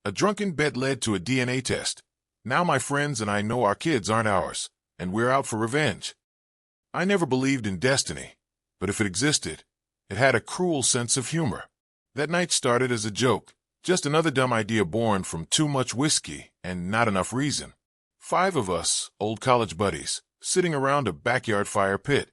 A drunken bet led to a DNA test. Now my friends and I know our kids aren't ours, and we're out for revenge. I never believed in destiny, but if it existed, it had a cruel sense of humor. That night started as a joke, just another dumb idea born from too much whiskey and not enough reason. 5 of us, old college buddies, sitting around a backyard fire pit,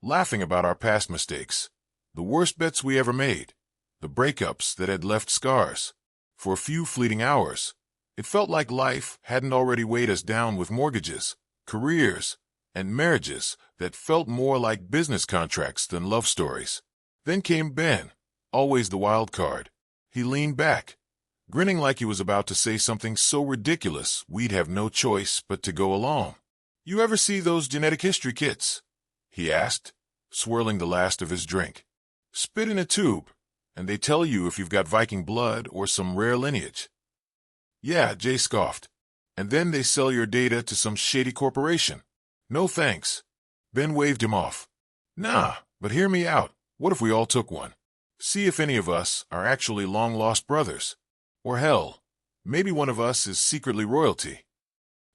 laughing about our past mistakes, the worst bets we ever made, the breakups that had left scars. For a few fleeting hours, it felt like life hadn't already weighed us down with mortgages, careers, and marriages that felt more like business contracts than love stories. Then came Ben, always the wild card. He leaned back, grinning like he was about to say something so ridiculous we'd have no choice but to go along. "You ever see those genetic history kits?" he asked, swirling the last of his drink. "Spit in a tube, and they tell you if you've got Viking blood or some rare lineage." "Yeah," Jay scoffed. "And then they sell your data to some shady corporation." "No thanks." Ben waved him off. "Nah, but hear me out. What if we all took one? See if any of us are actually long-lost brothers. Or hell, maybe one of us is secretly royalty."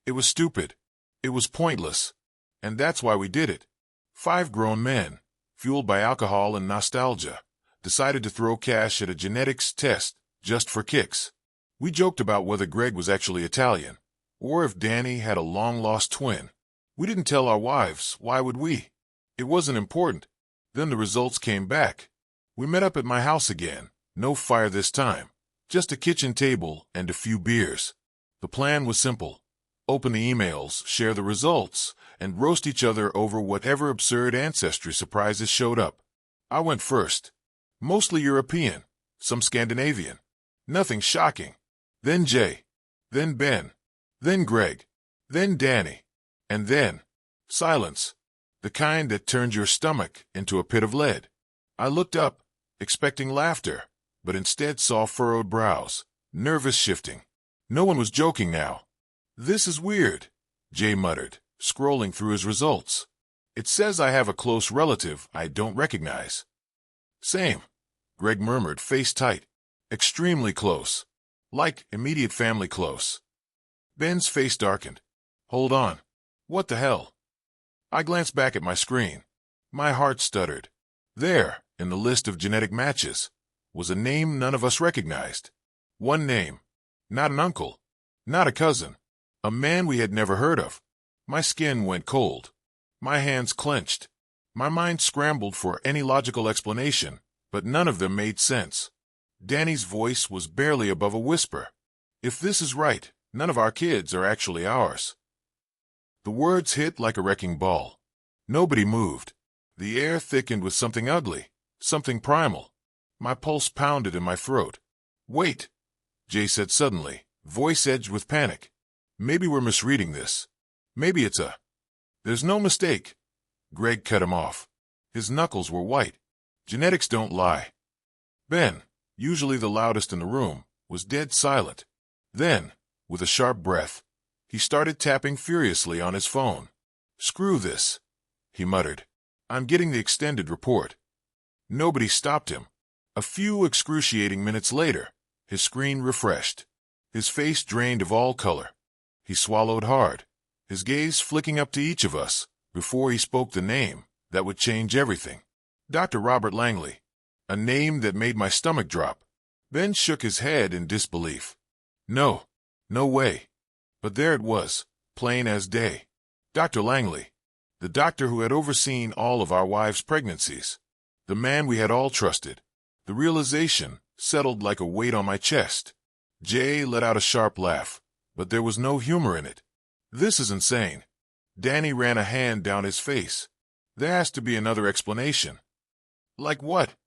It was stupid. It was pointless. And that's why we did it. 5 grown men, fueled by alcohol and nostalgia, decided to throw cash at a genetics test just for kicks. We joked about whether Greg was actually Italian, or if Danny had a long-lost twin. We didn't tell our wives. Why would we? It wasn't important. Then the results came back. We met up at my house again. No fire this time. Just a kitchen table and a few beers. The plan was simple. Open the emails, share the results, and roast each other over whatever absurd ancestry surprises showed up. I went first. Mostly European, some Scandinavian. Nothing shocking. Then Jay. Then Ben. Then Greg. Then Danny. And then silence. The kind that turns your stomach into a pit of lead. I looked up, expecting laughter, but instead saw furrowed brows, nervous shifting. No one was joking now. "This is weird," Jay muttered, scrolling through his results. "It says I have a close relative I don't recognize." "Same," Greg murmured, face tight. "Extremely close. Like immediate family close." Ben's face darkened. "Hold on. What the hell?" I glanced back at my screen. My heart stuttered. There, in the list of genetic matches, was a name none of us recognized. One name. Not an uncle. Not a cousin. A man we had never heard of. My skin went cold. My hands clenched. My mind scrambled for any logical explanation, but none of them made sense. Danny's voice was barely above a whisper. "If this is right, none of our kids are actually ours." The words hit like a wrecking ball. Nobody moved. The air thickened with something ugly, something primal. My pulse pounded in my throat. "Wait," Jay said suddenly, voice edged with panic. "Maybe we're misreading this. Maybe it's a—" "There's no mistake." Greg cut him off. His knuckles were white. "Genetics don't lie." Ben, usually the loudest in the room, was dead silent. Then, with a sharp breath, he started tapping furiously on his phone. "Screw this," he muttered. "I'm getting the extended report." Nobody stopped him. A few excruciating minutes later, his screen refreshed. His face drained of all color. He swallowed hard, his gaze flicking up to each of us before he spoke the name that would change everything. Dr. Robert Langley. A name that made my stomach drop. Ben shook his head in disbelief. "No, no way." But there it was, plain as day. Dr. Langley, the doctor who had overseen all of our wives' pregnancies, the man we had all trusted. The realization settled like a weight on my chest. Jay let out a sharp laugh, but there was no humor in it. "This is insane." Danny ran a hand down his face. "There has to be another explanation." "Like what?"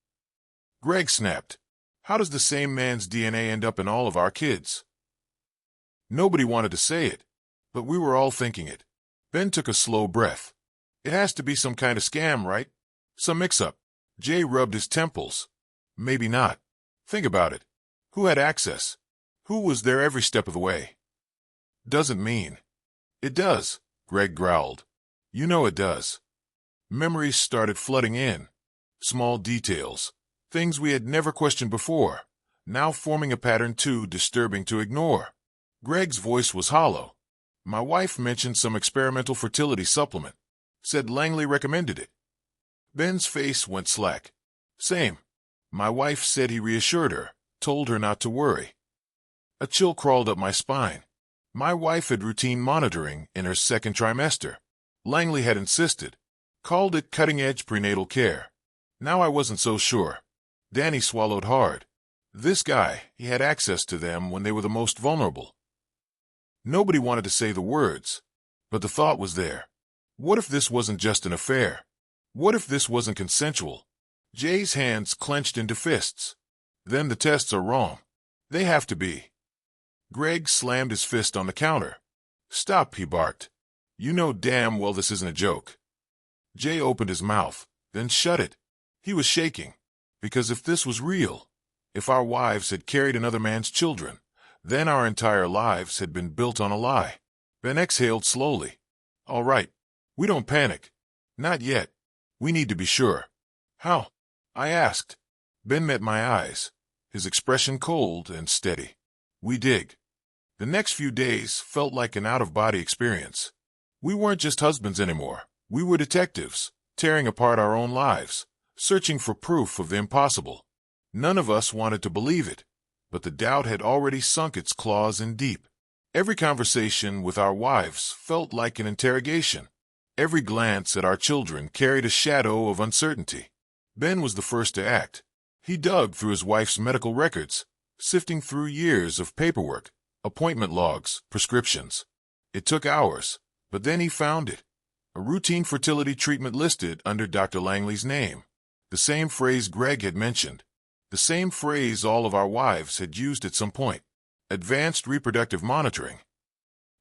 Greg snapped. "How does the same man's DNA end up in all of our kids?" Nobody wanted to say it, but we were all thinking it. Ben took a slow breath. "It has to be some kind of scam, right? Some mix-up." Jay rubbed his temples. "Maybe not. Think about it. Who had access? Who was there every step of the way?" "Doesn't mean." "It does," Greg growled. "You know it does." Memories started flooding in. Small details. Things we had never questioned before. now forming a pattern too disturbing to ignore. Greg's voice was hollow. My wife mentioned some experimental fertility supplement. Said Langley recommended it. Ben's face went slack. Same. My wife said he reassured her, told her not to worry. A chill crawled up my spine. My wife had routine monitoring in her second trimester. Langley had insisted. Called it cutting-edge prenatal care. Now I wasn't so sure. Danny swallowed hard. This guy, he had access to them when they were the most vulnerable. Nobody wanted to say the words, but the thought was there. What if this wasn't just an affair? What if this wasn't consensual? Jay's hands clenched into fists. Then the tests are wrong. They have to be. Greg slammed his fist on the counter. Stop, he barked. You know damn well this isn't a joke. Jay opened his mouth, then shut it. He was shaking. Because if this was real, if our wives had carried another man's children, then our entire lives had been built on a lie. Ben exhaled slowly. All right. We don't panic. Not yet. We need to be sure. How? I asked. Ben met my eyes, his expression cold and steady. We dig. The next few days felt like an out-of-body experience. We weren't just husbands anymore. We were detectives, tearing apart our own lives, searching for proof of the impossible. None of us wanted to believe it, but the doubt had already sunk its claws in deep. Every conversation with our wives felt like an interrogation. Every glance at our children carried a shadow of uncertainty. Ben was the first to act. He dug through his wife's medical records, sifting through years of paperwork, appointment logs, prescriptions. It took hours, but then he found it. A routine fertility treatment listed under Dr. Langley's name. The same phrase Greg had mentioned. The same phrase all of our wives had used at some point. Advanced reproductive monitoring.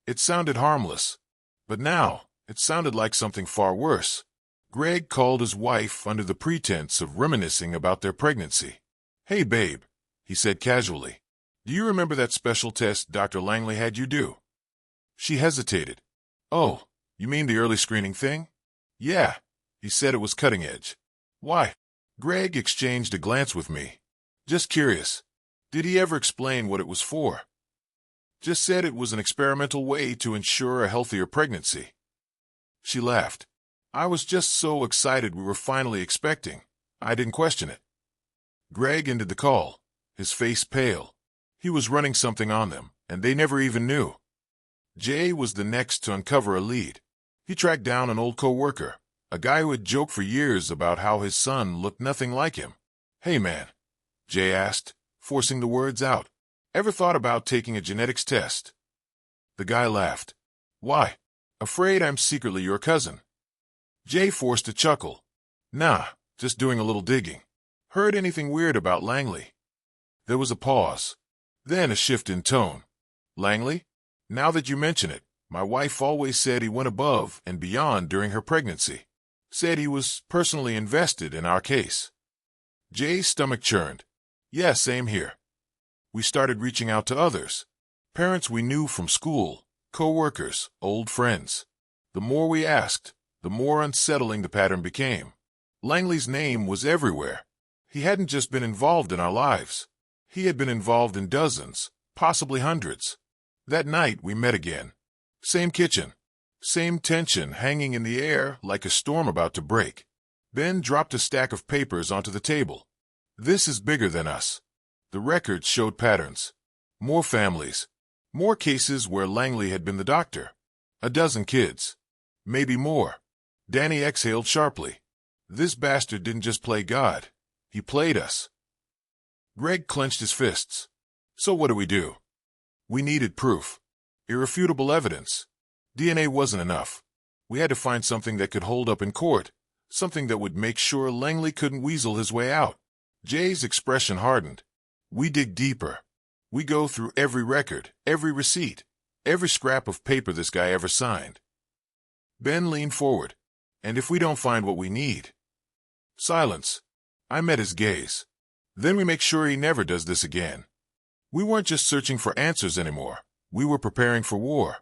It sounded harmless, but now it sounded like something far worse. Greg called his wife under the pretense of reminiscing about their pregnancy. Hey, babe, he said casually. Do you remember that special test Dr. Langley had you do? She hesitated. Oh, you mean the early screening thing? Yeah, he said it was cutting edge. Why? Greg exchanged a glance with me. Just curious. Did he ever explain what it was for? Just said it was an experimental way to ensure a healthier pregnancy. She laughed. I was just so excited we were finally expecting. I didn't question it. Greg ended the call, his face pale. He was running something on them, and they never even knew. Jay was the next to uncover a lead. He tracked down an old co-worker, a guy who had joked for years about how his son looked nothing like him. Hey, man, Jay asked, forcing the words out. Ever thought about taking a genetics test? The guy laughed. Why? Afraid I'm secretly your cousin. Jay forced a chuckle. Nah, just doing a little digging. Heard anything weird about Langley? There was a pause. Then a shift in tone. Langley? Now that you mention it, my wife always said he went above and beyond during her pregnancy. Said he was personally invested in our case. Jay's stomach churned. Yeah, same here. We started reaching out to others. Parents we knew from school, co-workers, old friends. The more we asked, the more unsettling the pattern became. Langley's name was everywhere. He hadn't just been involved in our lives. He had been involved in dozens, possibly hundreds. That night we met again. Same kitchen. Same tension hanging in the air like a storm about to break. Ben dropped a stack of papers onto the table. This is bigger than us. The records showed patterns. More families. More cases where Langley had been the doctor. A dozen kids. Maybe more. Danny exhaled sharply. This bastard didn't just play God. He played us. Greg clenched his fists. So what do we do? We needed proof. Irrefutable evidence. DNA wasn't enough. We had to find something that could hold up in court. Something that would make sure Langley couldn't weasel his way out. Jay's expression hardened. We dig deeper. We go through every record, every receipt, every scrap of paper this guy ever signed. Ben leaned forward. And if we don't find what we need? Silence. I met his gaze. Then we make sure he never does this again. We weren't just searching for answers anymore. We were preparing for war.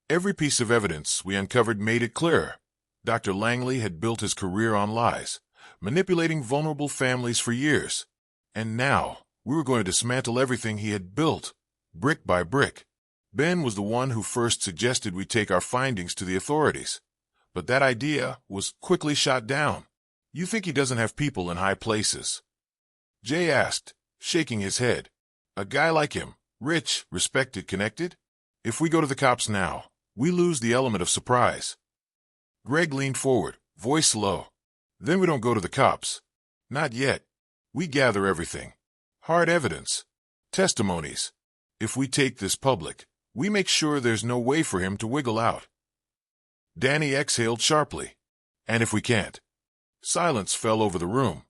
Every piece of evidence we uncovered made it clearer. Dr. Langley had built his career on lies, manipulating vulnerable families for years. And now, We were going to dismantle everything he had built, brick by brick. Ben was the one who first suggested we take our findings to the authorities. But that idea was quickly shot down. You think he doesn't have people in high places? Jay asked, shaking his head. A guy like him, rich, respected, connected? If we go to the cops now, we lose the element of surprise. Greg leaned forward, voice low. Then we don't go to the cops. Not yet. We gather everything. Hard evidence. Testimonies. If we take this public, we make sure there's no way for him to wiggle out. Danny exhaled sharply. And if we can't? Silence fell over the room.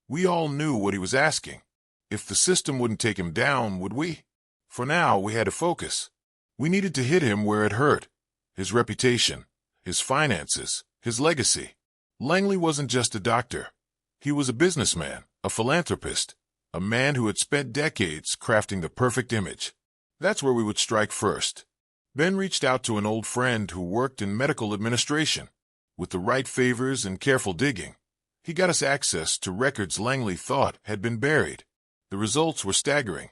We all knew what he was asking. If the system wouldn't take him down, would we? For now, we had to focus. We needed to hit him where it hurt. His reputation, his finances, his legacy. Langley wasn't just a doctor. He was a businessman, a philanthropist, a man who had spent decades crafting the perfect image. That's where we would strike first. Ben reached out to an old friend who worked in medical administration. With the right favors and careful digging, he got us access to records Langley thought had been buried. The results were staggering.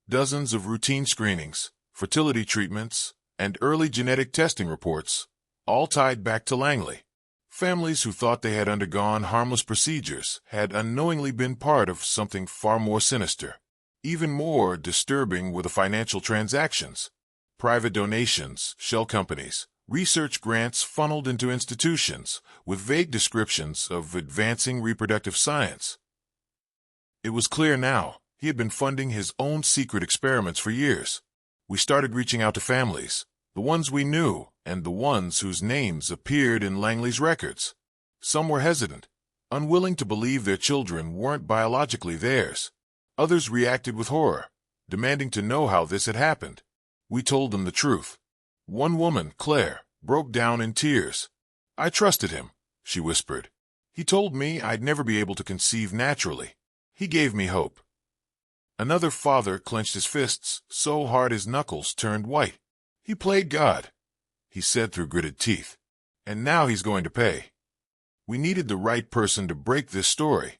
Dozens of routine screenings, fertility treatments, and early genetic testing reports, all tied back to Langley. Families who thought they had undergone harmless procedures had unknowingly been part of something far more sinister. Even more disturbing were the financial transactions. Private donations, shell companies, research grants funneled into institutions with vague descriptions of advancing reproductive science. It was clear now he had been funding his own secret experiments for years. We started reaching out to families, the ones we knew and the ones whose names appeared in Langley's records. Some were hesitant, unwilling to believe their children weren't biologically theirs. Others reacted with horror, demanding to know how this had happened. We told them the truth. One woman, Claire, broke down in tears. I trusted him, she whispered. He told me I'd never be able to conceive naturally. He gave me hope. Another father clenched his fists so hard his knuckles turned white. He played God, he said through gritted teeth. And now he's going to pay. We needed the right person to break this story.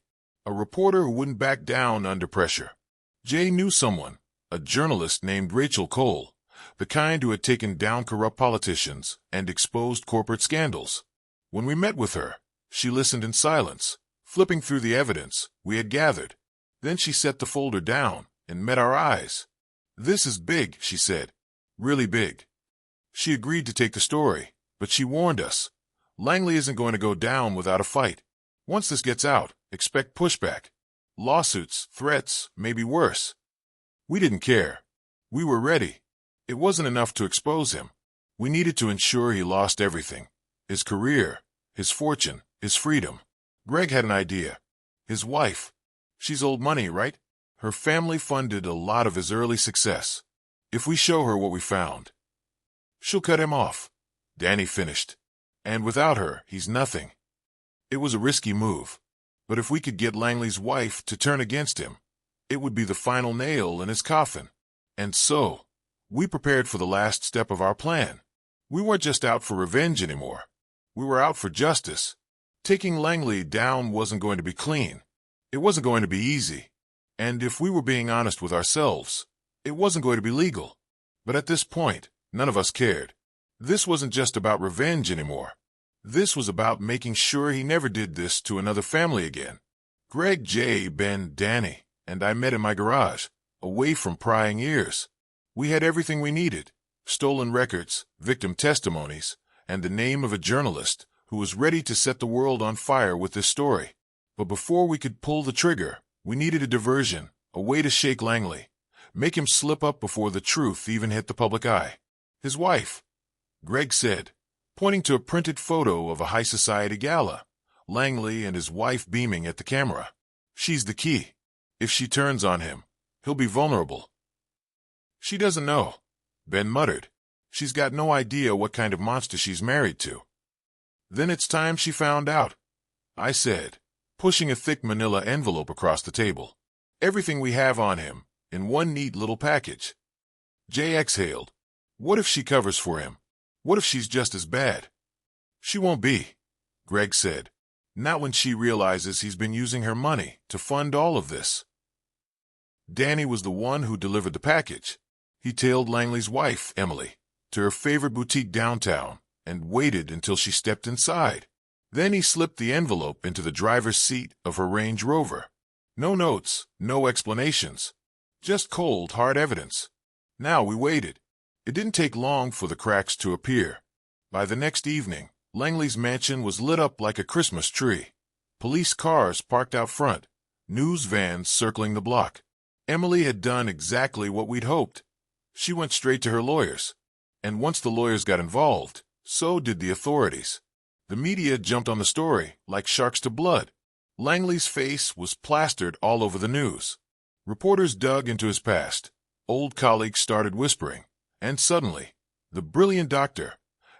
A reporter who wouldn't back down under pressure. Jay knew someone, a journalist named Rachel Cole, the kind who had taken down corrupt politicians and exposed corporate scandals. When we met with her, she listened in silence, flipping through the evidence we had gathered. Then she set the folder down and met our eyes. This is big, she said. Really big. She agreed to take the story, but she warned us. Langley isn't going to go down without a fight. Once this gets out, expect pushback. Lawsuits, threats, maybe worse. We didn't care. We were ready. It wasn't enough to expose him. We needed to ensure he lost everything. His career, his fortune, his freedom. Greg had an idea. His wife. She's old money, right? Her family funded a lot of his early success. If we show her what we found, she'll cut him off. Danny finished. And without her, he's nothing. It was a risky move. But if we could get Langley's wife to turn against him, it would be the final nail in his coffin. And so, we prepared for the last step of our plan. We weren't just out for revenge anymore. We were out for justice. Taking Langley down wasn't going to be clean. It wasn't going to be easy. And if we were being honest with ourselves, it wasn't going to be legal. But at this point, none of us cared. This wasn't just about revenge anymore. This was about making sure he never did this to another family again. Greg, Jay, Ben, Danny, and I met in my garage, away from prying ears. We had everything we needed, stolen records, victim testimonies, and the name of a journalist who was ready to set the world on fire with this story. But before we could pull the trigger, we needed a diversion, a way to shake Langley, make him slip up before the truth even hit the public eye. His wife, Greg said, pointing to a printed photo of a high society gala, Langley and his wife beaming at the camera. She's the key. If she turns on him, he'll be vulnerable. She doesn't know, Ben muttered. She's got no idea what kind of monster she's married to. Then it's time she found out, I said, pushing a thick manila envelope across the table. Everything we have on him, in one neat little package. Jay exhaled. What if she covers for him? What if she's just as bad? She won't be, Greg said. Not when she realizes he's been using her money to fund all of this. Danny was the one who delivered the package. He tailed Langley's wife, Emily, to her favorite boutique downtown and waited until she stepped inside. Then he slipped the envelope into the driver's seat of her Range Rover. No notes, no explanations. Just cold, hard evidence. Now we waited. It didn't take long for the cracks to appear. By the next evening, Langley's mansion was lit up like a Christmas tree. Police cars parked out front, news vans circling the block. Emily had done exactly what we'd hoped. She went straight to her lawyers. And once the lawyers got involved, so did the authorities. The media jumped on the story like sharks to blood. Langley's face was plastered all over the news. Reporters dug into his past. Old colleagues started whispering. And suddenly, the brilliant doctor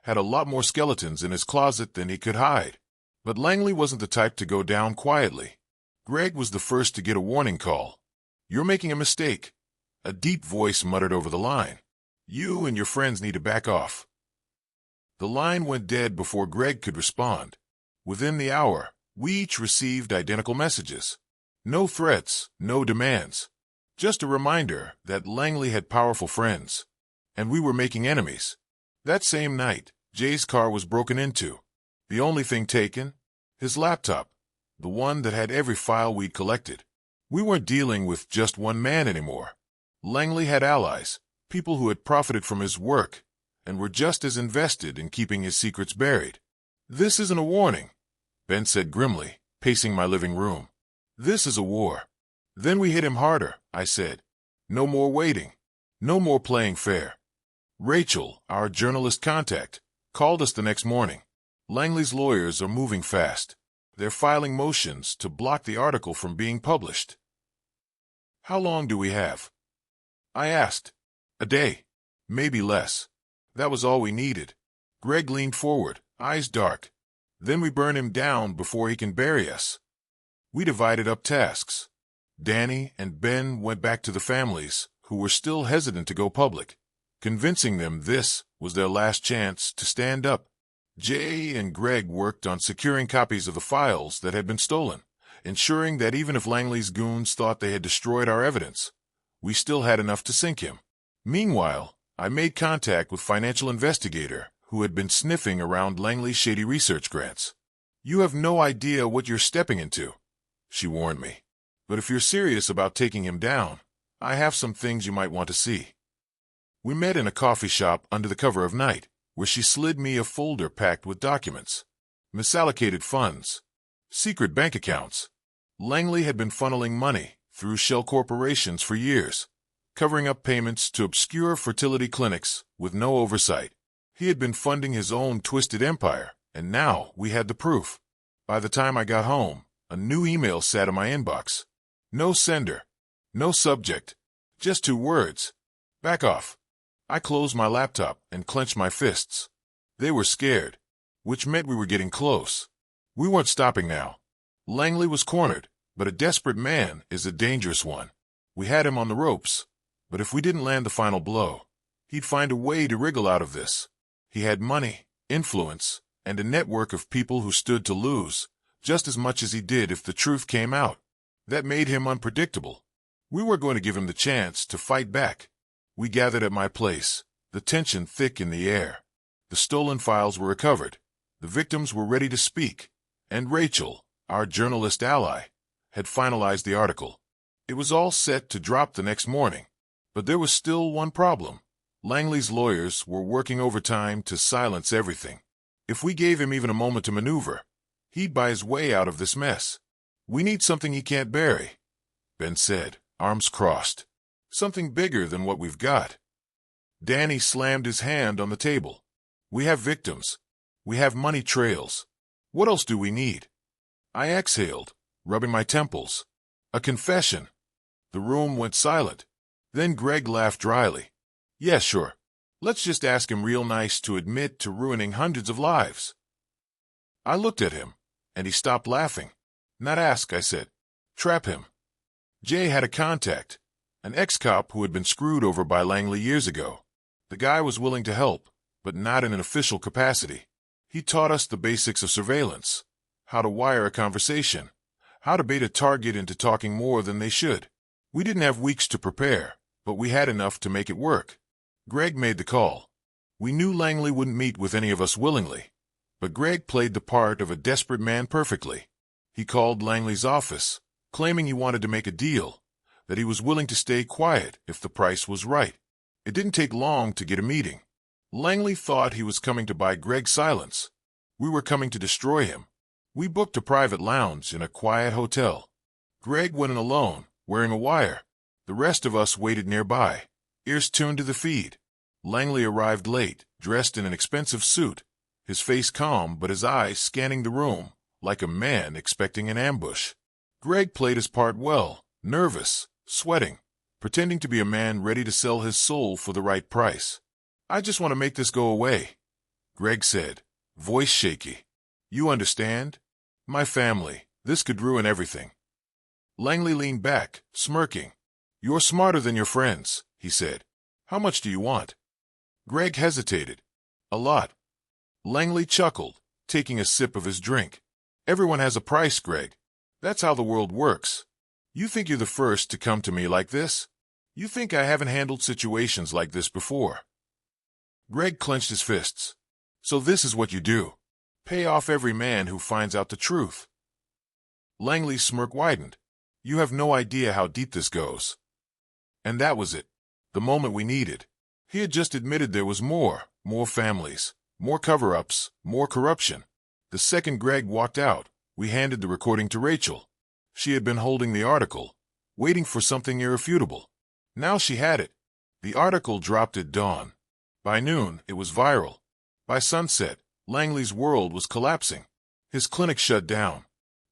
had a lot more skeletons in his closet than he could hide. But Langley wasn't the type to go down quietly. Greg was the first to get a warning call. "You're making a mistake," a deep voice muttered over the line. "You and your friends need to back off." The line went dead before Greg could respond. Within the hour, we each received identical messages. No threats, no demands. Just a reminder that Langley had powerful friends. And we were making enemies. That same night, Jay's car was broken into. The only thing taken? His laptop, the one that had every file we'd collected. We weren't dealing with just one man anymore. Langley had allies, people who had profited from his work, and were just as invested in keeping his secrets buried. "This isn't a warning," Ben said grimly, pacing my living room. "This is a war." "Then we hit him harder," I said. "No more waiting. No more playing fair." Rachel, our journalist contact, called us the next morning. Langley's lawyers are moving fast. They're filing motions to block the article from being published. "How long do we have?" I asked. "A day. Maybe less." That was all we needed. Greg leaned forward, eyes dark. "Then we burn him down before he can bury us." We divided up tasks. Danny and Ben went back to the families, who were still hesitant to go public, convincing them this was their last chance to stand up. Jay and Greg worked on securing copies of the files that had been stolen, ensuring that even if Langley's goons thought they had destroyed our evidence, we still had enough to sink him. Meanwhile, I made contact with financial investigator who had been sniffing around Langley's shady research grants. "You have no idea what you're stepping into," she warned me. "But if you're serious about taking him down, I have some things you might want to see." We met in a coffee shop under the cover of night, where she slid me a folder packed with documents. Misallocated funds. Secret bank accounts. Langley had been funneling money through shell corporations for years, covering up payments to obscure fertility clinics with no oversight. He had been funding his own twisted empire, and now we had the proof. By the time I got home, a new email sat in my inbox. No sender. No subject. Just 2 words. "Back off." I closed my laptop and clenched my fists. They were scared, which meant we were getting close. We weren't stopping now. Langley was cornered, but a desperate man is a dangerous one. We had him on the ropes, but if we didn't land the final blow, he'd find a way to wriggle out of this. He had money, influence, and a network of people who stood to lose, just as much as he did if the truth came out. That made him unpredictable. We were going to give him the chance to fight back. We gathered at my place, the tension thick in the air. The stolen files were recovered. The victims were ready to speak. And Rachel, our journalist ally, had finalized the article. It was all set to drop the next morning. But there was still one problem. Langley's lawyers were working overtime to silence everything. If we gave him even a moment to maneuver, he'd buy his way out of this mess. "We need something he can't bury," Ben said, arms crossed. "Something bigger than what we've got." Danny slammed his hand on the table. "We have victims. We have money trails. What else do we need?" I exhaled, rubbing my temples. "A confession." The room went silent. Then Greg laughed dryly. "Yeah, sure. Let's just ask him real nice to admit to ruining hundreds of lives." I looked at him, and he stopped laughing. "Not ask," I said. "Trap him." Jay had a contact, an ex-cop who had been screwed over by Langley years ago. The guy was willing to help, but not in an official capacity. He taught us the basics of surveillance, how to wire a conversation, how to bait a target into talking more than they should. We didn't have weeks to prepare, but we had enough to make it work. Greg made the call. We knew Langley wouldn't meet with any of us willingly, but Greg played the part of a desperate man perfectly. He called Langley's office, claiming he wanted to make a deal, that he was willing to stay quiet if the price was right. It didn't take long to get a meeting. Langley thought he was coming to buy Greg's silence. We were coming to destroy him. We booked a private lounge in a quiet hotel. Greg went in alone, wearing a wire. The rest of us waited nearby, ears tuned to the feed. Langley arrived late, dressed in an expensive suit, his face calm but his eyes scanning the room, like a man expecting an ambush. Greg played his part well, nervous, sweating, pretending to be a man ready to sell his soul for the right price. "I just want to make this go away," Greg said, voice shaky. "You understand? My family, this could ruin everything." Langley leaned back, smirking. "You're smarter than your friends," he said. "How much do you want?" Greg hesitated. "A lot." Langley chuckled, taking a sip of his drink. "Everyone has a price, Greg. That's how the world works. You think you're the first to come to me like this? You think I haven't handled situations like this before?" Greg clenched his fists. "So this is what you do? Pay off every man who finds out the truth?" Langley's smirk widened. "You have no idea how deep this goes." And that was it. The moment we needed. He had just admitted there was more families, more cover-ups, more corruption. The second Greg walked out, we handed the recording to Rachel. She had been holding the article, waiting for something irrefutable. Now she had it. The article dropped at dawn. By noon, it was viral. By sunset, Langley's world was collapsing. His clinic shut down.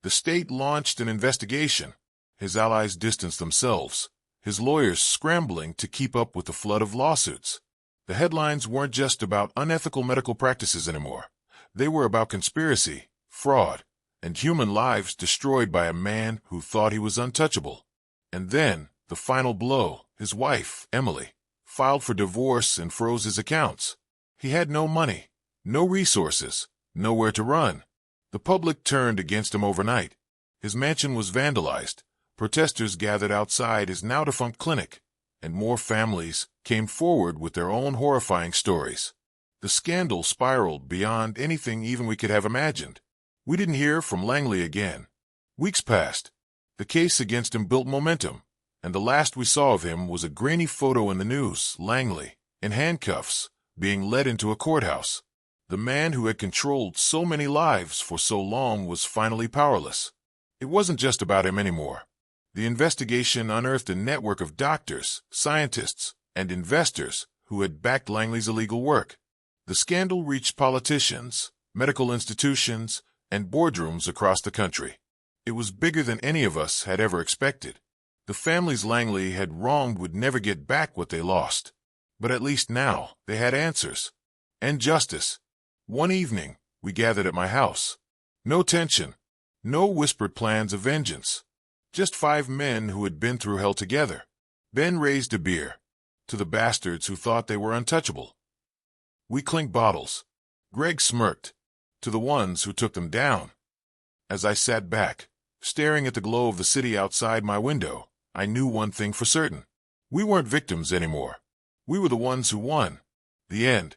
The state launched an investigation. His allies distanced themselves, his lawyers scrambling to keep up with the flood of lawsuits. The headlines weren't just about unethical medical practices anymore. They were about conspiracy, fraud, and human lives destroyed by a man who thought he was untouchable. And then, the final blow, his wife, Emily, filed for divorce and froze his accounts. He had no money, no resources, nowhere to run. The public turned against him overnight. His mansion was vandalized. Protesters gathered outside his now-defunct clinic, and more families came forward with their own horrifying stories. The scandal spiraled beyond anything even we could have imagined. We didn't hear from Langley again. Weeks passed. The case against him built momentum, and the last we saw of him was a grainy photo in the news, Langley, in handcuffs, being led into a courthouse. The man who had controlled so many lives for so long was finally powerless. It wasn't just about him anymore. The investigation unearthed a network of doctors, scientists, and investors who had backed Langley's illegal work. The scandal reached politicians, medical institutions, and boardrooms across the country. It was bigger than any of us had ever expected. The families Langley had wronged would never get back what they lost. But at least now they had answers. And justice. One evening, we gathered at my house. No tension. No whispered plans of vengeance. Just 5 men who had been through hell together. Ben raised a beer. To the bastards who thought they were untouchable. We clinked bottles. Greg smirked. To the ones who took them down. As I sat back, staring at the glow of the city outside my window, I knew one thing for certain. We weren't victims anymore. We were the ones who won. The end.